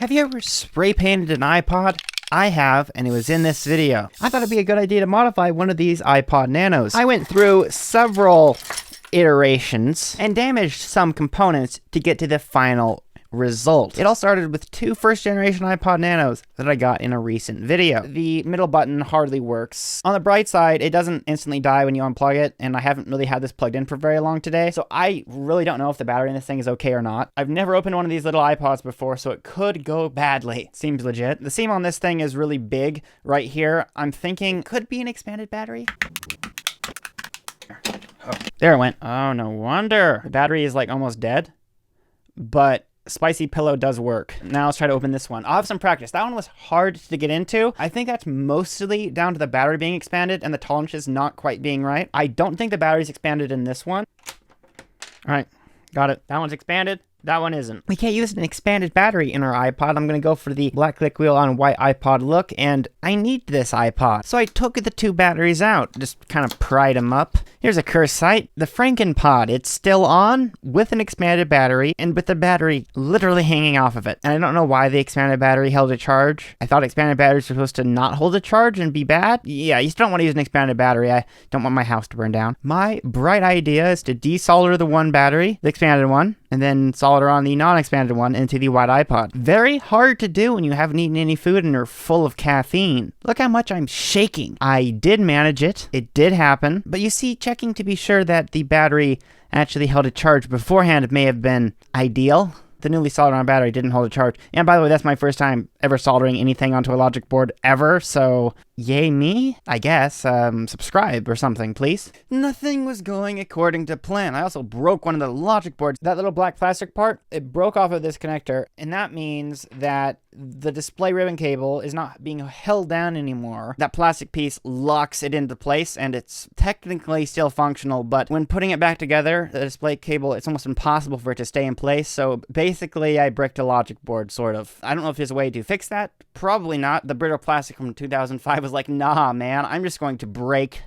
Have you ever spray painted an iPod? I have, and it was in this video. I thought it'd be a good idea to modify one of these iPod Nanos. I went through several iterations and damaged some components to get to the final result. It all started with two first-generation iPod Nanos that I got in a recent video. The middle button hardly works. On the bright side, it doesn't instantly die when you unplug it, and I haven't really had this plugged in for very long today, so I really don't know if the battery in this thing is okay or not. I've never opened one of these little iPods before, so it could go badly. Seems legit. The seam on this thing is really big right here. I'm thinking could be an expanded battery. Oh, there it went. Oh, no wonder. The battery is like almost dead, but Spicy Pillow does work. Now let's try to open this one. I'll have some practice. That one was hard to get into. I think that's mostly down to the battery being expanded and the tolerances not quite being right. I don't think the battery's expanded in this one. All right, got it. That one's expanded. That one isn't. We can't use an expanded battery in our iPod. I'm going to go for the black click wheel on white iPod look, and I need this iPod. So I took the two batteries out, just kind of pried them up. Here's a curse site, the FrankenPod. It's still on with an expanded battery and with the battery literally hanging off of it. And I don't know why the expanded battery held a charge. I thought expanded batteries were supposed to not hold a charge and be bad. Yeah, you still don't want to use an expanded battery. I don't want my house to burn down. My bright idea is to desolder the one battery, the expanded one, and then solder on the non-expanded one into the white iPod. Very hard to do when you haven't eaten any food and are full of caffeine. Look how much I'm shaking. I did manage it. It did happen. But you see, checking to be sure that the battery actually held a charge beforehand may have been ideal. The newly soldered on battery didn't hold a charge. And by the way, that's my first time ever soldering anything onto a logic board ever, so yay me, I guess. Subscribe or something, please. Nothing was going according to plan. I also broke one of the logic boards. That little black plastic part, it broke off of this connector, and that means that the display ribbon cable is not being held down anymore. That plastic piece locks it into place, and it's technically still functional, but when putting it back together, the display cable, it's almost impossible for it to stay in place, so basically I bricked a logic board, sort of. I don't know if there's a way to fix that. Probably not. The brittle plastic from 2005 was like, nah, man, I'm just going to break.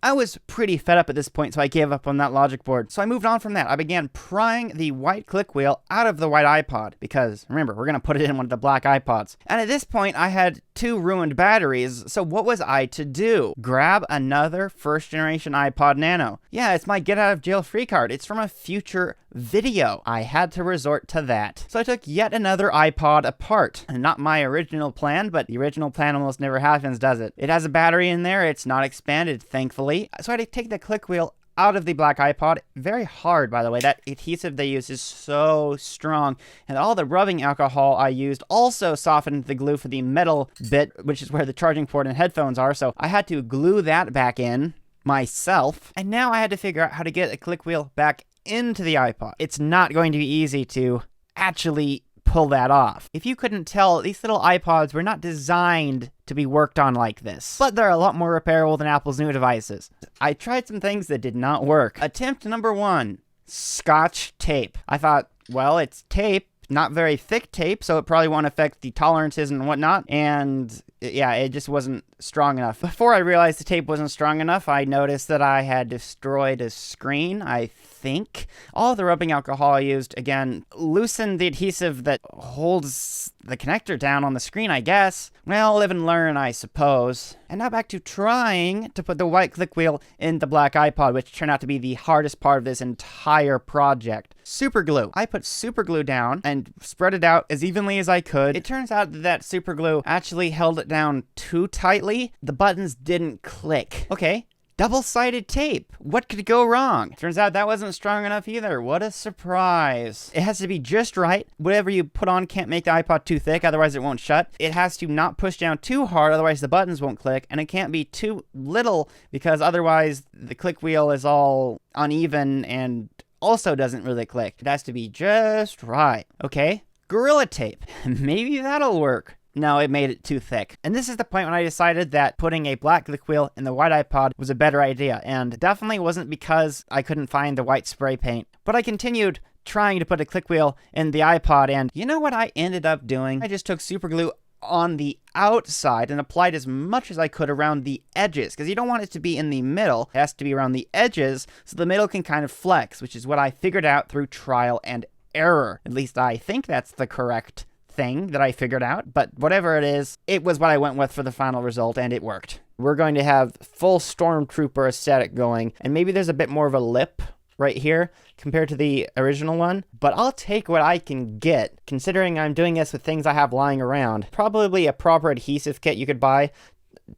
I was pretty fed up at this point, so I gave up on that logic board. So I moved on from that. I began prying the white click wheel out of the white iPod, because remember, we're going to put it in one of the black iPods. And at this point, I had two ruined batteries, so what was I to do? Grab another first-generation iPod Nano. Yeah, it's my get-out-of-jail-free card. It's from a future video. I had to resort to that. So I took yet another iPod apart. Not my original plan, but the original plan almost never happens, does it? It has a battery in there. It's not expanded, thankfully. So I had to take the click wheel out of the black iPod. Very hard, by the way. That adhesive they use is so strong. And all the rubbing alcohol I used also softened the glue for the metal bit, which is where the charging port and headphones are. So I had to glue that back in myself. And now I had to figure out how to get a click wheel back into the iPod. It's not going to be easy to actually pull that off. If you couldn't tell, these little iPods were not designed to be worked on like this, but they're a lot more repairable than Apple's new devices. I tried some things that did not work. Attempt number one, Scotch tape. I thought, well, it's tape, not very thick tape, so it probably won't affect the tolerances and whatnot, and yeah, it just wasn't strong enough. Before I realized the tape wasn't strong enough, I noticed that I had destroyed a screen, I think. All the rubbing alcohol I used, again, loosened the adhesive that holds the connector down on the screen, I guess. Well, live and learn, I suppose. And now back to trying to put the white click wheel in the black iPod, which turned out to be the hardest part of this entire project. Super glue. I put super glue down and spread it out as evenly as I could. It turns out that super glue actually held it down too tightly. The buttons didn't click. Okay. Double-sided tape. What could go wrong? Turns out that wasn't strong enough either. What a surprise. It has to be just right. Whatever you put on can't make the iPod too thick, otherwise it won't shut. It has to not push down too hard, otherwise the buttons won't click. And it can't be too little, because otherwise the click wheel is all uneven and also doesn't really click. It has to be just right. Okay, Gorilla Tape. Maybe that'll work. No, it made it too thick. And this is the point when I decided that putting a black click wheel in the white iPod was a better idea. And definitely wasn't because I couldn't find the white spray paint. But I continued trying to put a click wheel in the iPod, and you know what I ended up doing? I just took super glue on the outside and applied as much as I could around the edges, because you don't want it to be in the middle. It has to be around the edges so the middle can kind of flex, which is what I figured out through trial and error. At least I think that's the correct thing that I figured out, but whatever it is, it was what I went with for the final result, and it worked. We're going to have full Stormtrooper aesthetic going, and maybe there's a bit more of a lip right here compared to the original one, but I'll take what I can get, considering I'm doing this with things I have lying around. Probably a proper adhesive kit you could buy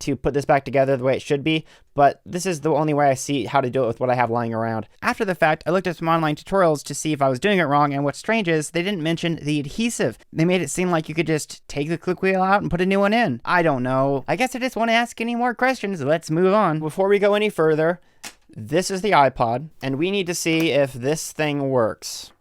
to put this back together the way it should be, but this is the only way I see how to do it with what I have lying around. After the fact, I looked at some online tutorials to see if I was doing it wrong, and what's strange is they didn't mention the adhesive. They made it seem like you could just take the click wheel out and put a new one in. I don't know. I guess I just want to ask any more questions. Let's move on. Before we go any further, this is the iPod, and we need to see if this thing works.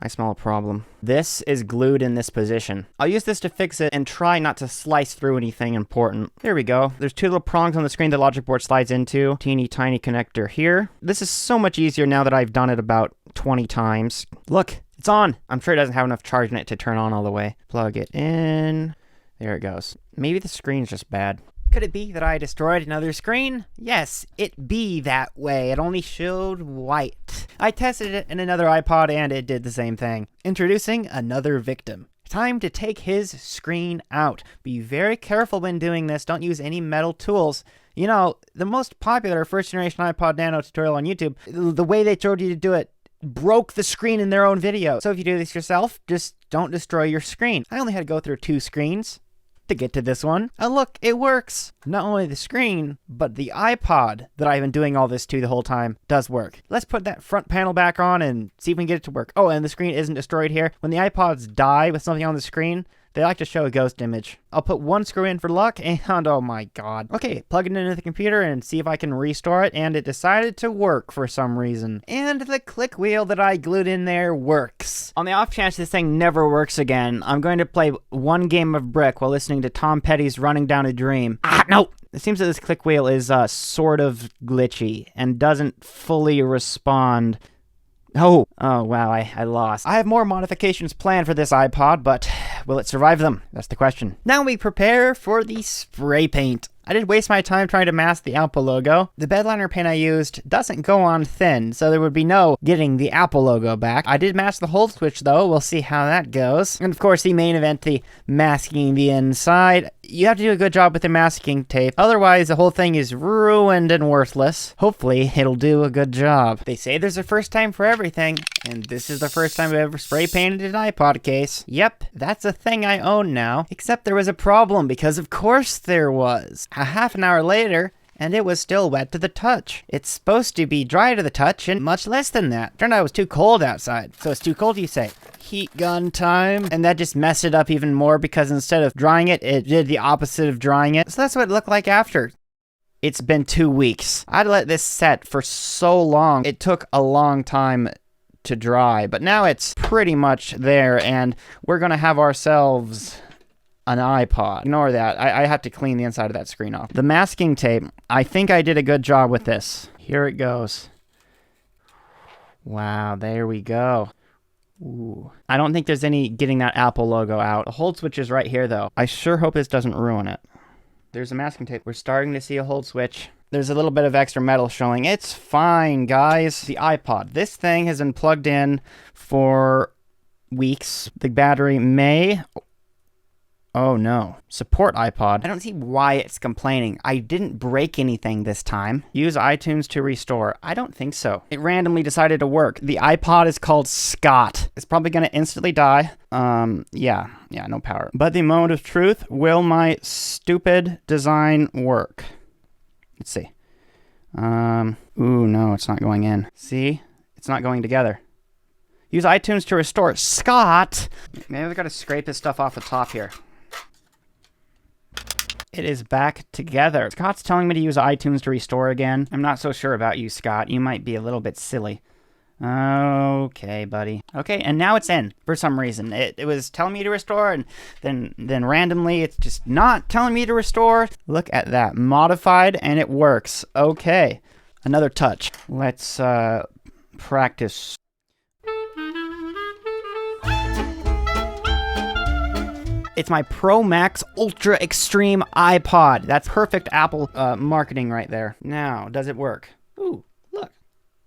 I smell a problem. This is glued in this position. I'll use this to fix it and try not to slice through anything important. There we go. There's two little prongs on the screen the logic board slides into. Teeny tiny connector here. This is so much easier now that I've done it about 20 times. Look, it's on. I'm sure it doesn't have enough charge in it to turn on all the way. Plug it in. There it goes. Maybe the screen's just bad. Could it be that I destroyed another screen? Yes, it be that way. It only showed white. I tested it in another iPod and it did the same thing. Introducing another victim. Time to take his screen out. Be very careful when doing this. Don't use any metal tools. You know, the most popular first generation iPod Nano tutorial on YouTube, the way they showed you to do it broke the screen in their own video. So if you do this yourself, just don't destroy your screen. I only had to go through 2 screens to get to this one. And look, it works. Not only the screen, but the iPod that I've been doing all this to the whole time does work. Let's put that front panel back on and see if we can get it to work. Oh, and the screen isn't destroyed here. When the iPods die with something on the screen, they like to show a ghost image. I'll put 1 screw in for luck, and oh my god. Okay, plug it into the computer and see if I can restore it, and it decided to work for some reason. And the click wheel that I glued in there works. On the off chance this thing never works again, I'm going to play 1 game of Brick while listening to Tom Petty's Running Down a Dream. Ah, no! It seems that this click wheel is sort of glitchy and doesn't fully respond. Oh wow, I lost. I have more modifications planned for this iPod, but will it survive them? That's the question. Now we prepare for the spray paint. I did waste my time trying to mask the Apple logo. The bedliner paint I used doesn't go on thin, so there would be no getting the Apple logo back. I did mask the hold switch though, we'll see how that goes. And of course the main event, the masking the inside. You have to do a good job with the masking tape, otherwise the whole thing is ruined and worthless. Hopefully it'll do a good job. They say there's a first time for everything, and this is the first time I've ever spray painted an iPod case. Yep, that's a thing I own now. Except there was a problem, because of course there was. A half an hour later, and it was still wet to the touch. It's supposed to be dry to the touch, and much less than that. Turned out it was too cold outside. So it's too cold, you say? Heat gun time. And that just messed it up even more, because instead of drying it, it did the opposite of drying it. So that's what it looked like after. It's been 2 weeks. I'd let this set for so long. It took a long time to dry, but now it's pretty much there, and we're gonna have ourselves an iPod. Ignore that. I have to clean the inside of that screen off. The masking tape, I think I did a good job with this. Here it goes. Wow, there we go. Ooh. I don't think there's any getting that Apple logo out. The hold switch is right here, though. I sure hope this doesn't ruin it. There's a masking tape. We're starting to see a hold switch. There's a little bit of extra metal showing. It's fine, guys. The iPod. This thing has been plugged in for weeks. The battery may... Oh no. Support iPod. I don't see why it's complaining. I didn't break anything this time. Use iTunes to restore. I don't think so. It randomly decided to work. The iPod is called Scott. It's probably going to instantly die. Yeah, no power. But the moment of truth, will my stupid design work? Let's see. Ooh, no, it's not going in. See? It's not going together. Use iTunes to restore. Scott! Maybe I've got to scrape this stuff off the top here. It is back together. Scott's telling me to use iTunes to restore again. I'm not so sure about you, Scott. You might be a little bit silly. Okay, buddy. Okay, and now it's in for some reason. It was telling me to restore, and then randomly it's just not telling me to restore. Look at that. Modified, and it works. Okay. Another touch. Let's practice. It's my Pro Max Ultra Extreme iPod. That's perfect Apple marketing right there. Now, does it work? Ooh, look.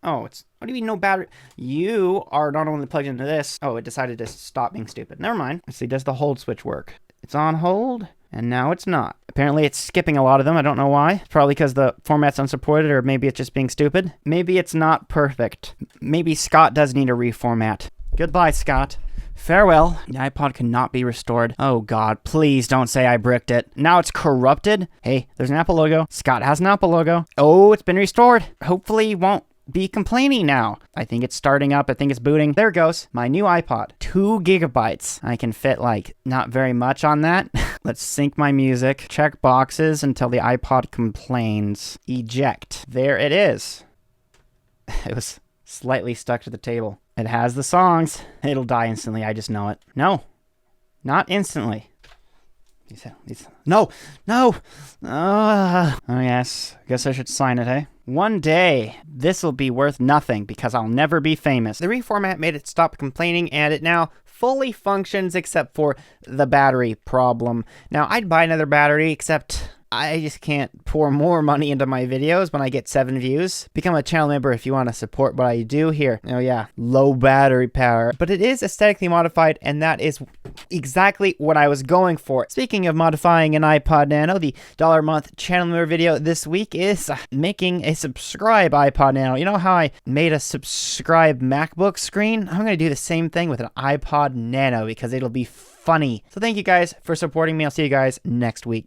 Oh, what do you mean no battery? You are not only plugged into this. Oh, it decided to stop being stupid. Never mind. Let's see, does the hold switch work? It's on hold, and now it's not. Apparently it's skipping a lot of them. I don't know why. Probably because the format's unsupported, or maybe it's just being stupid. Maybe it's not perfect. Maybe Scott does need a reformat. Goodbye, Scott. Farewell. The iPod cannot be restored. Oh god, please don't say I bricked it. Now it's corrupted. Hey, there's an Apple logo. Scott has an Apple logo. Oh, it's been restored. Hopefully you won't be complaining now. I think it's starting up. I think it's booting. There it goes. My new iPod. 2 gigabytes. I can fit like not very much on that. Let's sync my music. Check boxes until the iPod complains. Eject. There it is. It was slightly stuck to the table. It has the songs. It'll die instantly. I just know it. No. Not instantly. No. No. Oh, yes. I guess I should sign it, hey? One day, this will be worth nothing because I'll never be famous. The reformat made it stop complaining, and it now fully functions except for the battery problem. Now, I'd buy another battery, except I just can't pour more money into my videos when I get 7 views. Become a channel member if you want to support what I do here. Oh yeah, low battery power. But it is aesthetically modified, and that is exactly what I was going for. Speaking of modifying an iPod Nano, the $1 a month channel member video this week is making a subscribe iPod Nano. You know how I made a subscribe MacBook screen? I'm going to do the same thing with an iPod Nano because it'll be funny. So thank you guys for supporting me. I'll see you guys next week.